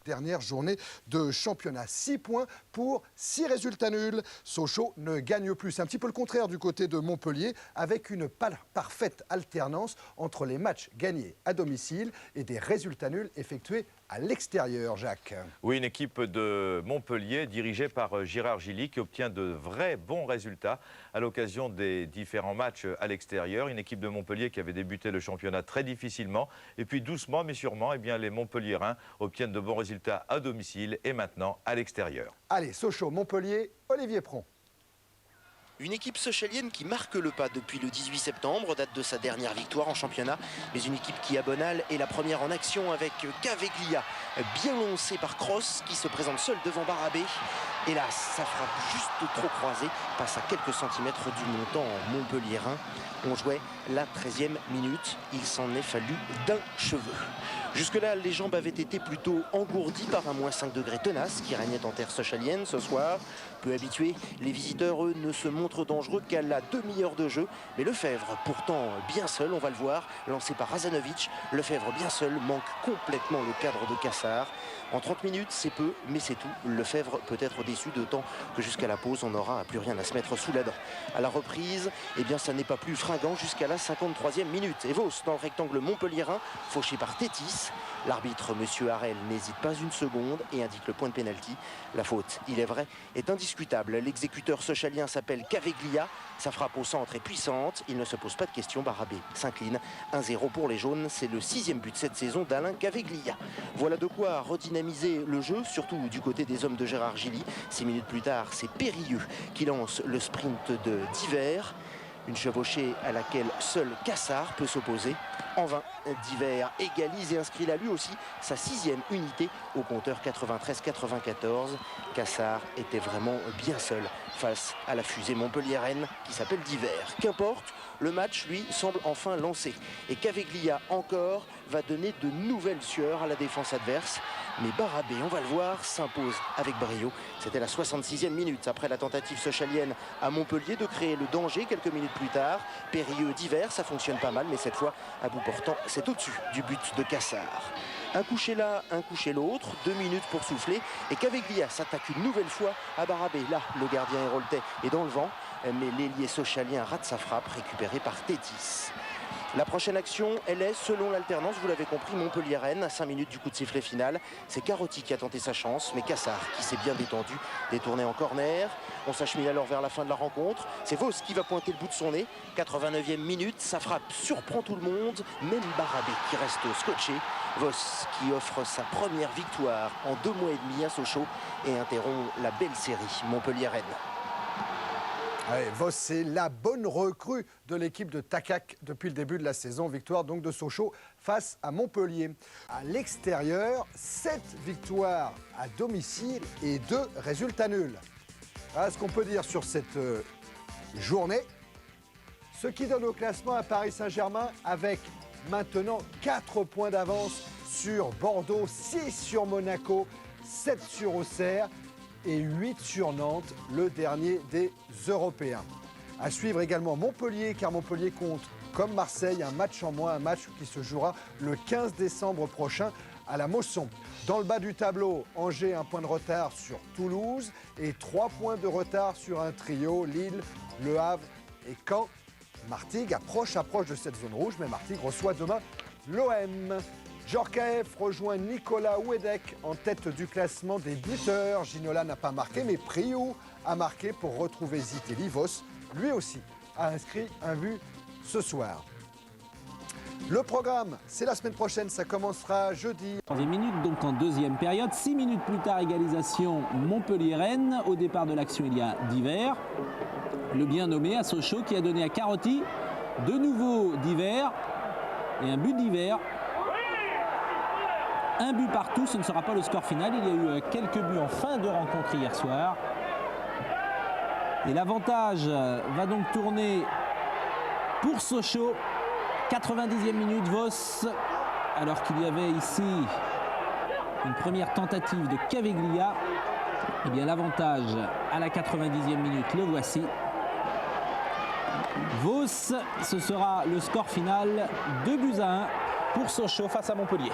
dernière journée de championnat. 6 points pour 6 résultats nuls. Sochaux ne gagne plus. C'est un petit peu le contraire du côté de Montpellier, avec une parfaite alternance entre les matchs gagnés à domicile et des résultats nuls effectués à l'extérieur, Jacques. Oui, une équipe de Montpellier dirigée par Gérard Gilly qui obtient de vrais bons résultats à l'occasion des différents matchs à l'extérieur. Une équipe de Montpellier qui avait débuté le championnat très difficilement et puis doucement mais sûrement, eh bien, les Montpelliérains obtiennent de bons résultats à domicile et maintenant à l'extérieur. Allez, Sochaux, Montpellier, Olivier Pron. Une équipe sochalienne qui marque le pas depuis le 18 septembre, date de sa dernière victoire en championnat. Mais une équipe qui, à Bonal, est la première en action avec Caveglia, bien lancé par Cross, qui se présente seul devant Barabé. Hélas, sa frappe juste trop croisée passe à quelques centimètres du montant montpelliérain. On jouait la 13e minute. Il s'en est fallu d'un cheveu. Jusque-là, les jambes avaient été plutôt engourdies par un -5 degrés tenace qui régnait en terre sochalienne ce soir. Peu habitués, les visiteurs, eux, ne se montrent dangereux qu'à la demi-heure de jeu. Mais Lefebvre, pourtant bien seul, on va le voir, lancé par Razanovic, Lefebvre bien seul manque complètement le cadre de Cassard. En 30 minutes, c'est peu, mais c'est tout. Lefebvre peut être déçu, d'autant que jusqu'à la pause, on n'aura plus rien à se mettre sous la dent. À la reprise, eh bien, ça n'est pas plus fringant jusqu'à la 53e minute. Et Vos, dans le rectangle montpelliérain, fauché par Tétis. L'arbitre, M. Harel, n'hésite pas une seconde et indique le point de pénalty. La faute, il est vrai, est indiscutable. L'exécuteur sochalien s'appelle Caveglia. Sa frappe au centre est puissante. Il ne se pose pas de questions. Barabé s'incline. 1-0 pour les jaunes. C'est le 6e but cette saison d'Alain Caveglia. Voilà de quoi redynamiser le jeu, surtout du côté des hommes de Gérard Gilly. 6 minutes plus tard, c'est Périlleux qui lance le sprint de Diver. Une chevauchée à laquelle seul Cassard peut s'opposer. En vain, Diver égalise et inscrit là lui aussi sa 6e unité au compteur 93-94. Cassard était vraiment bien seul face à la fusée montpelliéraine qui s'appelle Diver. Qu'importe, le match, lui, semble enfin lancé. Et Caveglia, encore, va donner de nouvelles sueurs à la défense adverse. Mais Barabé, on va le voir, s'impose avec brio. C'était la 66e minute après la tentative sochalienne à Montpellier de créer le danger quelques minutes plus tard. Périlleux divers, ça fonctionne pas mal, mais cette fois, à bout portant, c'est au-dessus du but de Cassard. Un coup chez l'un, un coup chez l'autre, 2 minutes pour souffler. Et Caveglia s'attaque une nouvelle fois à Barabé. Là, le gardien héroltais est dans le vent, mais l'ailier sochalien rate sa frappe, récupérée par Tétis. La prochaine action, elle est, selon l'alternance, vous l'avez compris, Montpellier-Rennes, à 5 minutes du coup de sifflet final. C'est Carotti qui a tenté sa chance, mais Cassard qui s'est bien détendu, détourné en corner. On s'achemine alors vers la fin de la rencontre. C'est Vos qui va pointer le bout de son nez. 89e minute, sa frappe surprend tout le monde, même Barabé qui reste scotché. Vos qui offre sa première victoire en 2 mois et demi à Sochaux et interrompt la belle série Montpellier-Rennes. Ouais, Vos, c'est la bonne recrue de l'équipe de Takac depuis le début de la saison. Victoire donc de Sochaux face à Montpellier. À l'extérieur, 7 victoires à domicile et 2 résultats nuls. Voilà ce qu'on peut dire sur cette journée. Ce qui donne au classement à Paris Saint-Germain avec maintenant 4 points d'avance sur Bordeaux, 6 sur Monaco, 7 sur Auxerre et 8 sur Nantes, le dernier des Européens. À suivre également Montpellier, car Montpellier compte, comme Marseille, un match en moins, un match qui se jouera le 15 décembre prochain à la Mosson. Dans le bas du tableau, Angers, 1 point de retard sur Toulouse et 3 points de retard sur un trio, Lille, Le Havre et Caen. Martigues approche de cette zone rouge, mais Martigues reçoit demain l'OM. Djorkaeff rejoint Nicolas Houedec en tête du classement des buteurs. Ginola n'a pas marqué, mais Priou a marqué pour retrouver Zitelli. Vos, lui aussi, a inscrit un but ce soir. Le programme, c'est la semaine prochaine, ça commencera jeudi. 3e minute, donc en 2e période. 6 minutes plus tard, égalisation Montpellier-Rennes. Au départ de l'action, il y a Diver, le bien nommé à Sochaux, qui a donné à Carotti. De nouveau Diver et un but Diver. Un but partout, ce ne sera pas le score final. Il y a eu quelques buts en fin de rencontre hier soir. Et l'avantage va donc tourner pour Sochaux. 90e minute, Vos, alors qu'il y avait ici une première tentative de Caveglia. Eh bien l'avantage à la 90e minute, le voici. Vos, ce sera le score final, 2 buts à 1 pour Sochaux face à Montpellier.